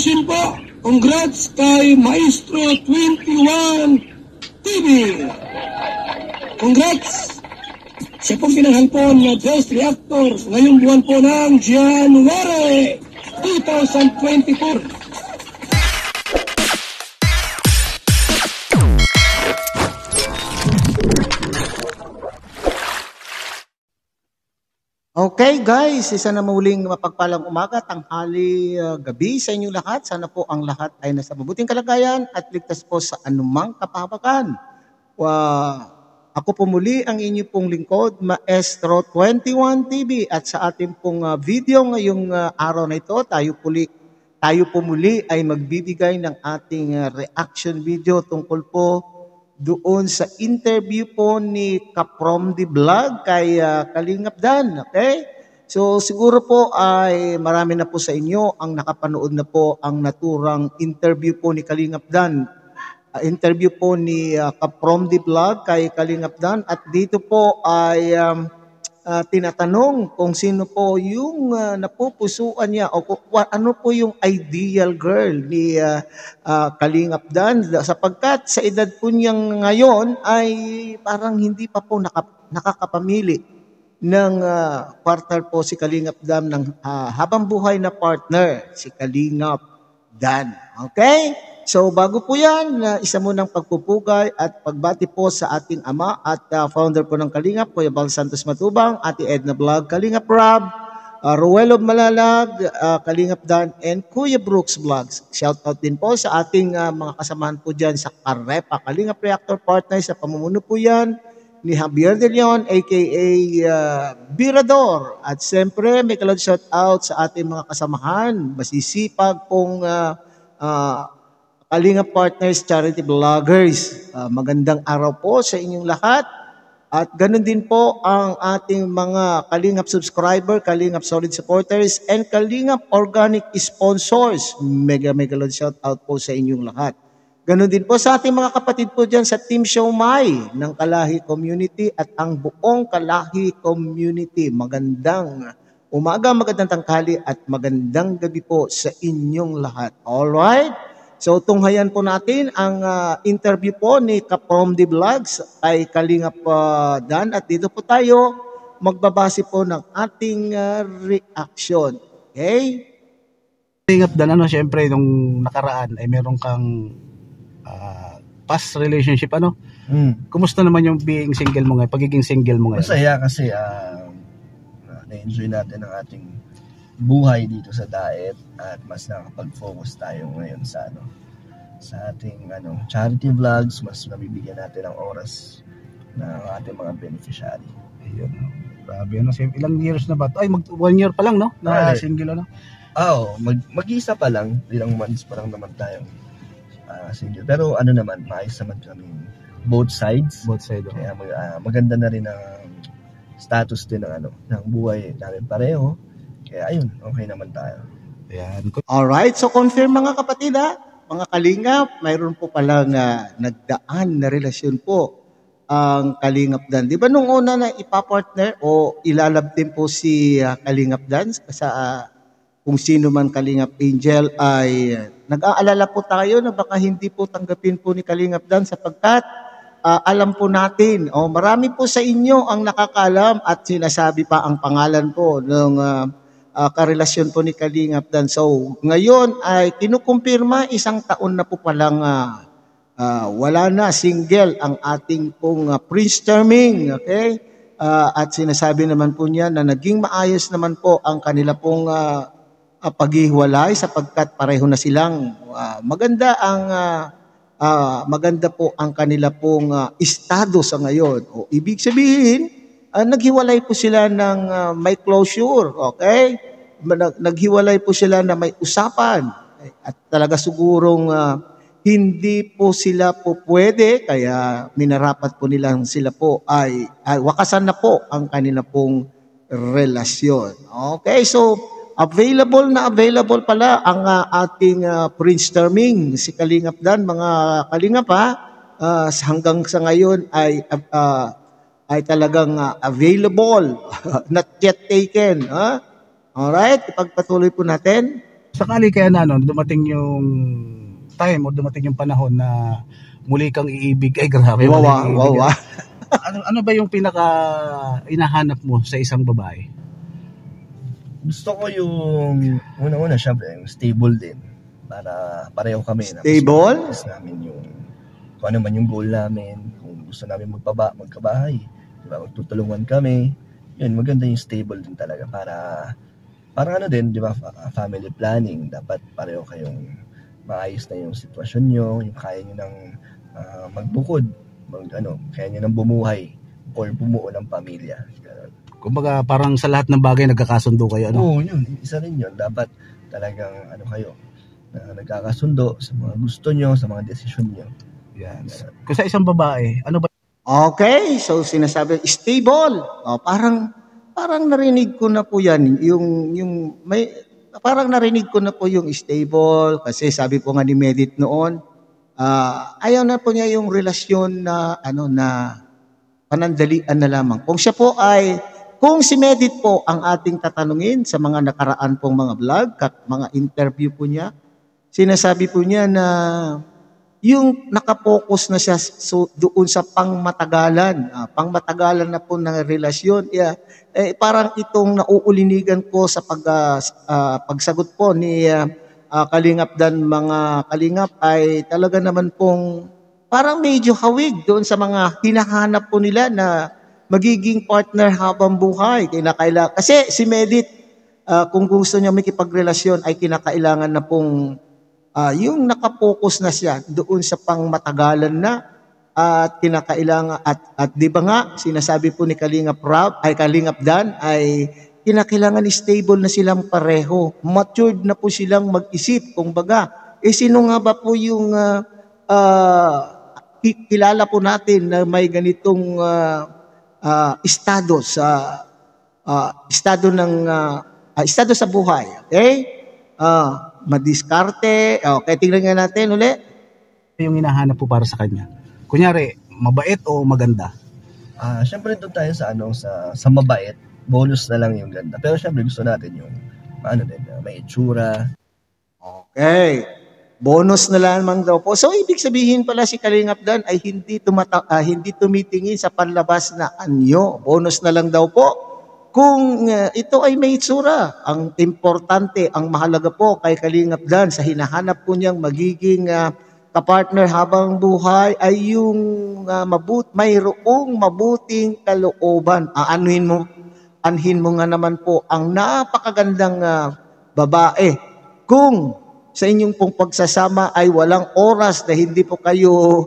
congratulations po. Congrats kay Maestro 21 TV. Congrats. Siya pong pinanghalpon na Best Reactor ngayong buwan po ng January 2024. Okay guys, isa na muling mapagpalang umaga, tanghali, gabi sa inyong lahat. Sana po ang lahat ay nasa mabuting kalagayan at ligtas po sa anumang kapahamakan. Ako po muli ang inyo pong lingkod, Maestro 21 TV. At sa ating pong video ngayong araw na ito, tayo po muli ay magbibigay ng ating reaction video tungkol po doon sa interview po ni Kaprom the Vlog kay Kalingap Dan, okay? So siguro po ay marami na po sa inyo ang nakapanood na po ang naturang interview po ni Kalingap Dan. Interview po ni Kaprom the Vlog kay Kalingap Dan at dito po ay tinatanong kung sino po yung napupusuan niya o ano po yung ideal girl ni Kalingap Dan sapagkat sa edad po niyang ngayon ay parang hindi pa po nakakapamili ng partner po si Kalingap Dan ng habang buhay na partner si Kalingap Dan. Okay? So bago po yan, isa munang pagpupugay at pagbati po sa ating ama at founder po ng Kalingap, Kuya Bal Santos Matubang, Ate Edna Vlog, Kalingap Rob, Ruelo Malalag, Kalingap Dan, and Kuya Brooks Vlogs. Shout out din po sa ating mga kasamahan po dyan sa Karepa, Kalingap Reactor Partners, sa pamumuno po yan ni Javier De Leon, aka Birador. At siyempre, may kalad shout out sa ating mga kasamahan, masisipag pong Kalingap Partners, Charity Vloggers. Magandang araw po sa inyong lahat. At ganun din po ang ating mga Kalingap subscriber, Kalingap solid supporters, and Kalingap organic sponsors. Mega lord shout out po sa inyong lahat. Ganun din po sa ating mga kapatid po dyan sa Team Siomai ng Kalahi Community at ang buong Kalahi Community. Magandang umaga, magandang tanghali at magandang gabi po sa inyong lahat. Alright? So tunghayan po natin ang interview po ni Kaprom the Vlogs ay Kalingap Dan at dito po tayo magbabase po ng ating reaction. Okay? Kalingap Dan, syempre nung nakaraan ay meron kang past relationship, Kumusta naman yung being single mo ngayon, pagiging single mo ngayon? Masaya kasi na-enjoy natin ang ating buhay dito sa Daet at mas nakapag-focus tayo ngayon sa ating charity vlogs, mas nabibigyan natin ng oras ng ating mga beneficiary. Ayun. Grabe, ilang years na ba? Ay, 1 year pa lang, no? Na single, Mag-isa pa lang, ilang months pa lang naman tayong single. Pero naman, maayos naman kami both sides. Both sides. Kaya maganda na rin ang status din ng buhay namin pareho. Kaya ayun, okay naman tayo. Ayan. Alright, so confirm mga kapatid mga Kalingap, mayroon po palang nagdaan na relasyon po ang Kalingap Dan. Di ba nung una na ipapartner o ilalab din po si Kalingap Dan sa kung sino man Kalingap Angel ay nag-aalala po tayo na baka hindi po tanggapin po ni Kalingap Dan sapagkat alam po natin, marami po sa inyo ang nakakaalam at sinasabi pa ang pangalan po ng karelasyon po ni Kalingap Dan. So, ngayon ay kinukumpirma 1 taon na po palang wala na, single ang ating pong Prince Charming, okay? At sinasabi naman po niya na naging maayos naman po ang kanila pong paghiwalay sapagkat pareho na silang maganda po ang kanila pong estado sa ngayon. O ibig sabihin, naghiwalay po sila ng may closure, okay? Naghiwalay po sila na may usapan. At talaga sigurong hindi po sila po pwede, kaya minarapat po nilang sila po ay wakasan na po ang kanila pong relasyon. Okay, so available pala ang ating Prince Charming, si Kalingap Dan, mga Kalingap hanggang sa ngayon ay talagang available, not yet taken. Alright, ipagpatuloy po natin. Sakali kaya na ano, dumating yung time o dumating yung panahon na muli kang iibig, ay grabe, muli kang iibig. Ano ba yung pinaka hinahanap mo sa isang babae? Gusto ko yung una-una syempre yung stable din para pareho kami Stable? namin yung kung ano man yung goal namin, kung gusto namin magkabahay, diba, magtutulungan kami. Yun, maganda yung stable din talaga para parang ano din, di ba, family planning, dapat pareho kayong maayos na yung sitwasyon nyo, yung kaya nyo ng magbukod, kaya nyo ng bumuhay or bumuo ng pamilya. Kumbaga parang sa lahat ng bagay nagkakasundo kayo, ano? Oo, yun, isa rin yun. Dapat talagang kayo, nagkakasundo sa mga gusto nyo, sa mga desisyon nyo. Yan. Kung sa isang babae, ano ba? Okay, so sinasabi stable. Parang narinig ko na po 'yan, parang narinig ko na po yung stable kasi sabi po nga ni Medit noon, ayaw na po niya yung relasyon na na panandalian na lamang. Kung si Medit po ang ating tatanungin sa mga nakaraan pong mga vlog at mga interview po niya, sinasabi po niya na yung nakapokus na siya doon sa pangmatagalan na po ng relasyon. Parang itong nauulinigan ko sa pagsagot po ni Kalingap Dan, mga Kalingap, ay talaga naman pong parang medyo hawig doon sa mga hinahanap po nila na magiging partner habang buhay. Kasi si Medit, kung gusto niya makipagrelasyon, ay kinakailangan na pong yung nakapokus na siya doon sa pangmatagalan na at kinakailangan at di ba nga sinasabi po ni Kalingap Dan ay kinakailangan stable na silang pareho, matured na po silang mag-isip. Kumbaga, sino nga ba po yung kilala po natin na may ganitong estado sa buhay, okay? Madiskarte. Okay, tingnan nga natin uli. Yung hinahanap po para sa kanya. Kunyari, mabait o maganda? Syempre doon tayo sa mabait. Bonus na lang yung ganda. Pero syempre gusto natin yung may itsura. Okay. Bonus na lamang daw po. So ibig sabihin pala si Kalingap Dan ay hindi tumitingin sa panlabas na anyo. Bonus na lang daw po kung ito ay may itsura. Ang importante, ang mahalaga po kay Kalingap Dan sa hinahanap po niyang magiging kapartner habang buhay ay yung mayroong mabuting kalooban. Anhin mo nga naman po ang napakagandang babae. Kung sa inyong pong pagsasama ay walang oras na hindi po kayo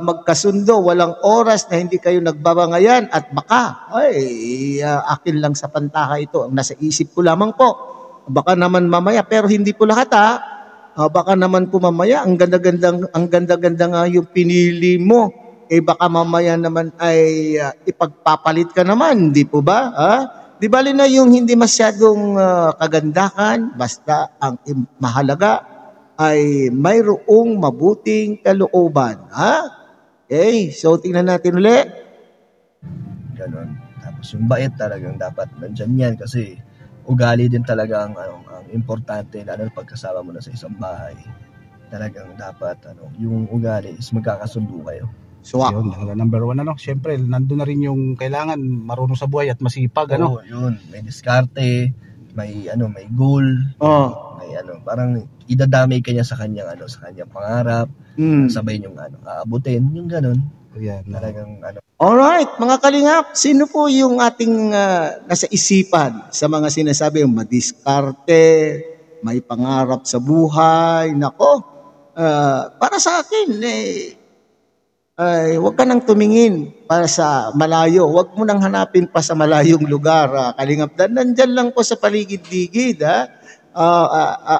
magkasundo, walang oras na hindi kayo nagbabangayan at baka, akin lang sa pantaha ito, ang nasa isip ko lamang po. Baka naman mamaya, pero hindi po lahat baka naman po mamaya, ang ganda-ganda nga yung pinili mo, baka mamaya naman ay ipagpapalit ka naman, di po ba? Di bali na yung hindi masyadong kagandahan, basta ang mahalaga ay mayroong mabuting kalooban. Okay, so tingnan natin ulit. Ganon. Tapos yung bait talagang dapat nandyan yan kasi ugali din talaga ang importante, lalo na pagkasama mo na sa isang bahay. Talagang dapat yung ugali is magkakasundo kayo. So, yun, number one, syempre, nandun na rin yung kailangan marunong sa buhay at masipag, Oo, yun. May diskarte, may goal. May parang idadamay kanya sa kanyang pangarap, sabay yung aabutin, yung ganun. Yan, talagang Alright, mga Kalingap, sino po yung ating nasa isipan sa mga sinasabi yung madiskarte, may pangarap sa buhay? Nako, para sa akin, huwag ka nang tumingin para sa malayo. Huwag mo nang hanapin pa sa malayong lugar. Kalingap Dan, nandyan lang po sa paligid-ligid.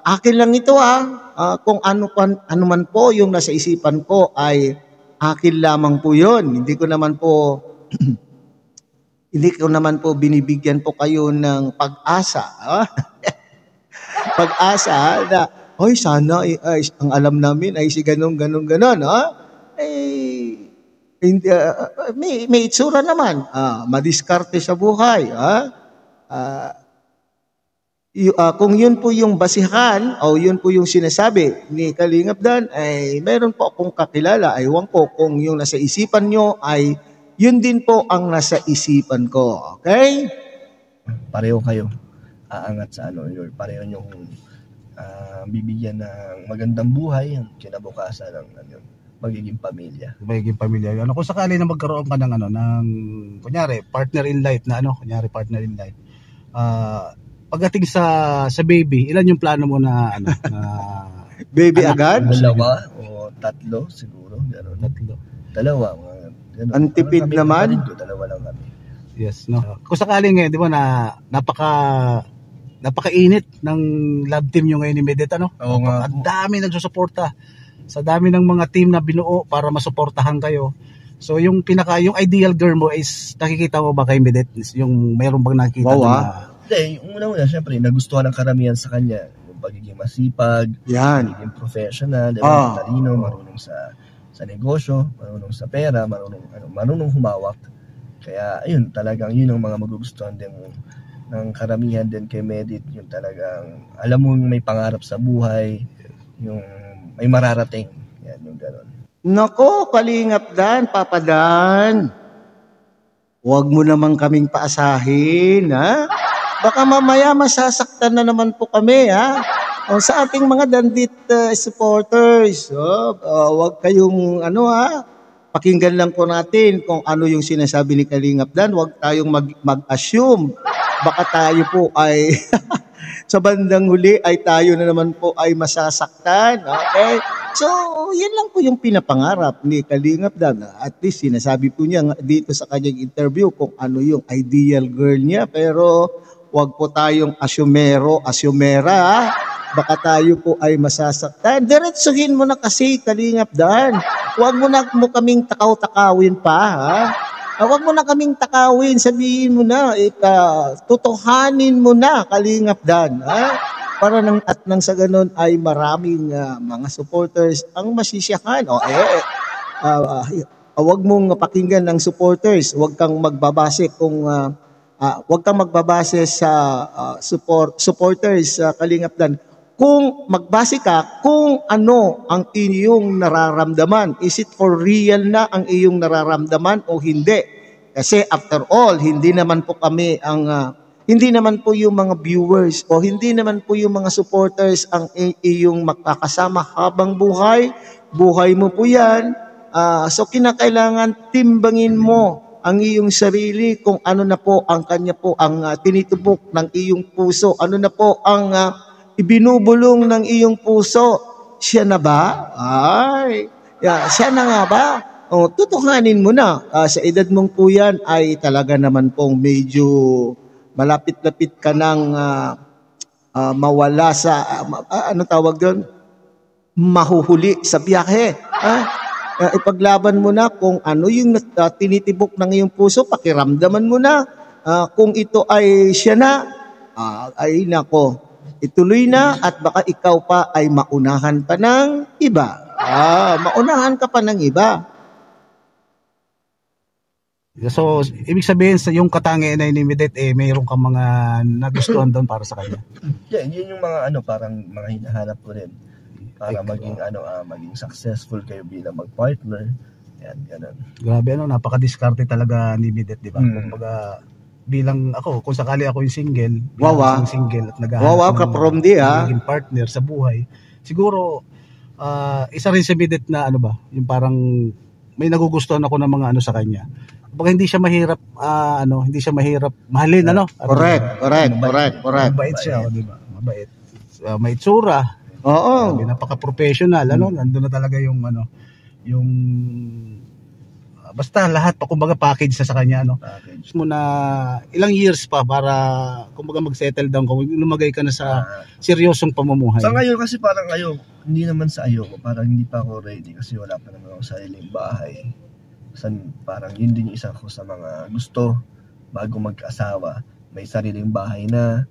Akin lang ito. Kung ano man po yung nasa isipan ko ay akin lamang po yun. Hindi ko naman po binibigyan po kayo ng pag-asa. Pag-asa na, sana ang alam namin ay si ganon. May itsura naman, madiskarte sa buhay, Kung yun po yung basihan o yun po yung sinasabi ni Kalingap Dan, ay meron po akong kakilala. Aywan ko kung yung nasa isipan nyo ay yun din po ang nasa isipan ko. Okay? Pareho kayo aangat sa ano, Lord. Pareho nyong bibigyan ng magandang buhay ang kinabukasan ng magiging pamilya. Magiging pamilya. Ano, kung sakali na magkaroon ka ng kunyari, partner in life na pagdating sa baby, ilan yung plano mo na Baby anak? agad? Dalawa o tatlo siguro, gano'n. Dalawa, mga gano'n. Antipid Kami, naman. kapatid ko, dalawa lang kami. Yes, no. Kung sakaling ngayon, di ba na napakainit ng love team nyo ngayon ni Medet, ano? Oo nga. Ang dami nagsusuporta. Sa dami ng mga team na binuo para masuportahan kayo. So yung ideal girl mo is nakikita mo ba kay Medet? Yung mayroon bang nakikita Wow, na Hindi, yung una-una, syempre, nagustuhan ng karamihan sa kanya. Yung pagiging masipag, Yan. pagiging professional, di ba? Matalino, marunong sa negosyo, marunong sa pera, marunong humawak. Kaya, ayun, talagang yun ang mga magugustuhan din ng karamihan din kay Medit. Yung talagang, alam mo may pangarap sa buhay, yung may mararating. Yan, yung gano'n. Nako, Kalingap Dan, Papa Dan. Huwag mo naman kaming paasahin, ha? Baka mamaya masasaktan na naman po kami, ha? O, sa ating mga Dandit supporters, huwag kayong, pakinggan lang po natin kung ano yung sinasabi ni Kalingap Dan. Huwag tayong mag-assume. Baka tayo po ay sa bandang huli ay tayo na naman po ay masasaktan. Okay? So, yan lang po yung pinapangarap ni Kalingap Dan. At least sinasabi po niya dito sa kanyang interview kung ano yung ideal girl niya. Pero wag po tayong asyumera. Ha? Baka tayo po ay masasaktan. Diretsuhin mo na kasi, Kalingap Dan. Wag mo na kaming takaw-takawin pa. Ha? Huwag mo na kaming takawin, sabihin mo na, tutuhanin mo na, Kalingap Dan. Ha? Para nang sa ganun ay maraming mga supporters ang masisiyahan. Huwag mong pakinggan ng supporters, huwag kang magbabase sa supporters, Kalingap Dan. Kung magbase ka kung ano ang iyong nararamdaman, is it for real na ang iyong nararamdaman o hindi? Kasi after all, hindi naman po yung mga viewers o hindi naman po yung mga supporters ang iyong makakasama habang buhay. Buhay mo po yan. So kinakailangan timbangin mo ang iyong sarili kung ano na po ang kanya po ang tinitubok ng iyong puso. Ano na po ang ibinubulong ng iyong puso. Siya na ba? Siya na nga ba? Tutuhanin mo na. Sa edad mong po yan ay talaga naman pong medyo malapit-lapit ka ng mawala sa, ano tawag doon? Mahuhuli sa biyahe. Ipaglaban mo na kung ano yung tinitibok ng iyong puso, pakiramdaman mo na. Kung ito ay siya na, ay nako, ituloy na at baka ikaw pa ay maunahan pa ng iba. Maunahan ka pa ng iba. So, ibig sabihin sa yung katangian na ni Medet, mayroon kang mga nagustuhan doon para sa kanya. Yeah, yun yung mga parang mga hinahanap ko rin para maging maging successful kayo bilang mag-partner. Yan, ganun. Grabe, napaka-diskarte talaga ni Medet, di ba? Kumbaga, bilang ako, kung sakali ako yung single, single at naghahanap ng partner sa buhay, siguro, isa rin si Medet na yung parang may nagugustuhan ako ng mga sa kanya. Baka hindi siya mahirap mahalin, Correct. Mabait siya, di ba? Mabait. May itsura. Oo. Napaka-professional, nandun na talaga yung basta lahat pa kumbaga package sa kanya package mo na ilang years pa para kumbaga mag-settle down kung lumagay ka na sa seryosong pamumuhay. Sa ngayon kasi parang hindi naman sa ayoko, parang hindi pa ako ready kasi wala pa naman ako sariling bahay. Parang yun din yung isa ko sa mga gusto bago mag-asawa, may sariling bahay na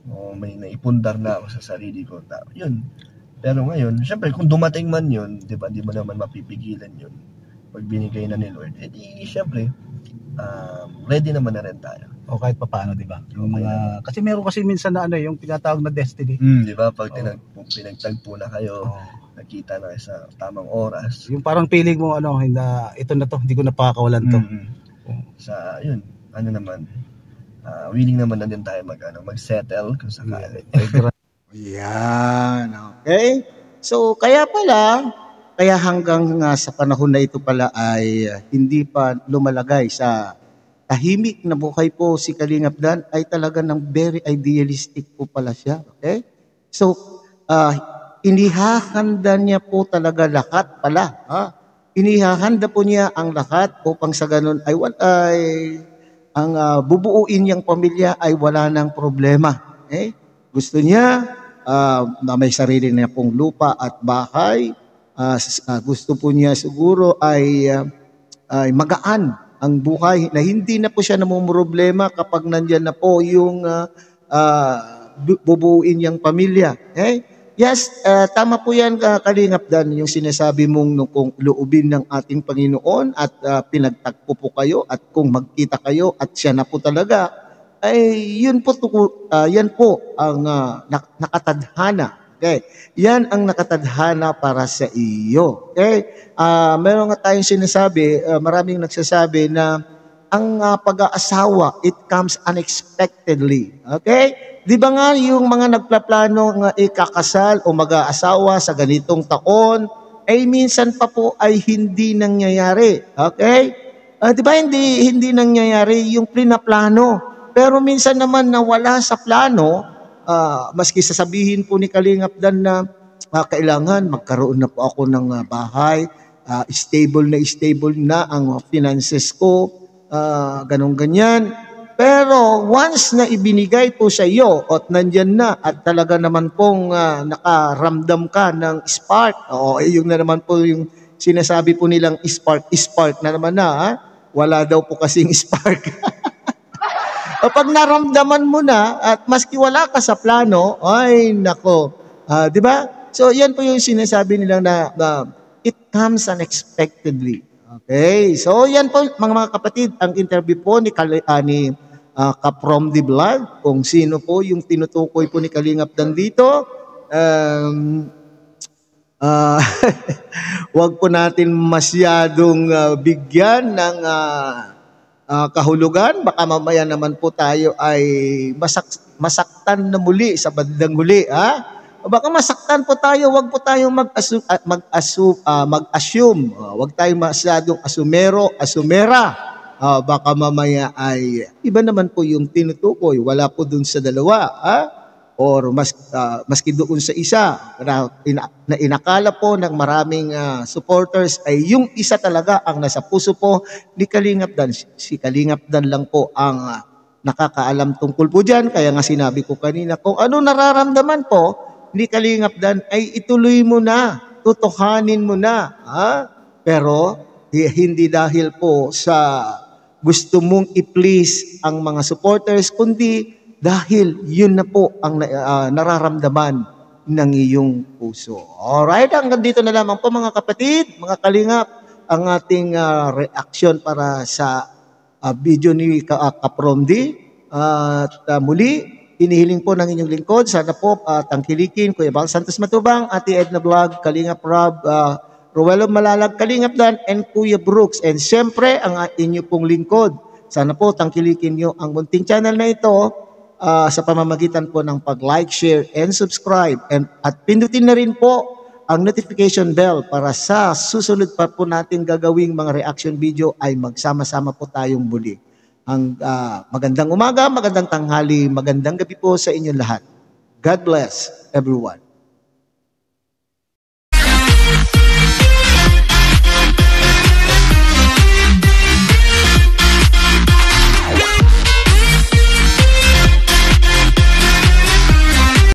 o may naipundar na ako sa sarili ko. Yun. Pero ngayon, syempre kung dumating man yun, di ba, di mo naman mapipigilan yun. Pag binigay na ni Lord, syempre, ready naman na rin tayo. O kahit papaano, di ba? Yung mga, kasi meron kasi minsan na yung tinatawag na destiny. Di ba? Pag pinagtagpo na kayo, nakita na kayo sa tamang oras. Yung parang feeling mo, ito na to, hindi ko napakakawalan to. Sa, yun, naman, willing naman na din tayo mag-settle kung sakali. Yan, okay. So, kaya hanggang sa panahon na ito pala ay hindi pa lumalagay sa tahimik na buhay po si Kalingap Dan, ay talaga ng very idealistic po pala siya. Okay? So, inihahanda niya po talaga lahat pala. Inihahanda po niya ang lahat upang sa ganun ay ang bubuuin niyang pamilya ay wala ng problema. Okay? Gusto niya na may sarili na pong lupa at bahay. Gusto po niya siguro ay magaan ang buhay na hindi na po siya namumroblema kapag nandyan na po yung bubuuin niyang pamilya. Okay? Yes, tama po yan, Kalingap Dan, yung sinasabi mong kung loobin ng ating Panginoon at pinagtagpo po kayo at kung magkita kayo at siya na po talaga, ay yan po ang nakatadhana. Okay? Yan ang nakatadhana para sa iyo. Okay? Meron nga tayong sinasabi, maraming nagsasabi na ang pag-aasawa, it comes unexpectedly. Okay? Di ba nga yung mga nagplaplano nga ikakasal o mag-aasawa sa ganitong taon, ay minsan pa po ay hindi nangyayari. Okay? Di ba hindi nangyayari yung plano? Pero minsan naman nawala sa plano, maski sasabihin po ni Kalingap Dan na kailangan magkaroon na po ako ng bahay, stable na ang finances ko, ganyan. Pero once na ibinigay po sa iyo at nandyan na at talaga naman pong nakaramdam ka ng spark, yung na naman po yung sinasabi po nilang spark na naman na, wala daw po kasing spark. Pag naramdaman mo na at maski wala ka sa plano, ay nako, di ba? So yan po yung sinasabi nila na it comes unexpectedly. Okay, so yan po mga kapatid, ang interview po ni Kaprom the Vlog, kung sino po yung tinutukoy po ni Kalingap Dan dito. Wag po natin masyadong bigyan ng kahulugan, baka mamaya naman po tayo ay masaktan na muli sa bandang huli, Baka masaktan po tayo, wag po tayong mag-assume, wag tayong masyadong asumera. Baka mamaya ay iba naman po yung tinutukoy, wala po dun sa dalawa, or maski doon sa isa na inakala po ng maraming supporters ay yung isa talaga ang nasa puso po ni Kalingap Dan. Si Kalingap Dan lang po ang nakakaalam tungkol po dyan. Kaya nga sinabi ko kanina, kung ano nararamdaman po ni Kalingap Dan ay ituloy mo na, tutuhanin mo na. Pero hindi dahil po sa gusto mong i-please ang mga supporters, kundi dahil yun na po ang nararamdaman ng iyong puso. Alright, hanggang dito na lamang po mga kapatid, mga Kalingap, ang ating reaction para sa video ni Kaprom D. At muli, hinihiling po ng inyong lingkod, sana po tangkilikin, Kuya Bal Santos Matubang, Ate Edna Vlog, Kalingap Rob, Ruelo Malalag, Kalingap Dan, and Kuya Brooks. And siyempre, ang inyo pong lingkod, sana po tangkilikin nyo ang munting channel na ito sa pamamagitan po ng pag-like, share, and subscribe. At pindutin na rin po ang notification bell para sa susunod pa po natin gagawing mga reaction video ay magsama-sama po tayong muli. Ang magandang umaga, magandang tanghali, magandang gabi po sa inyong lahat. God bless everyone.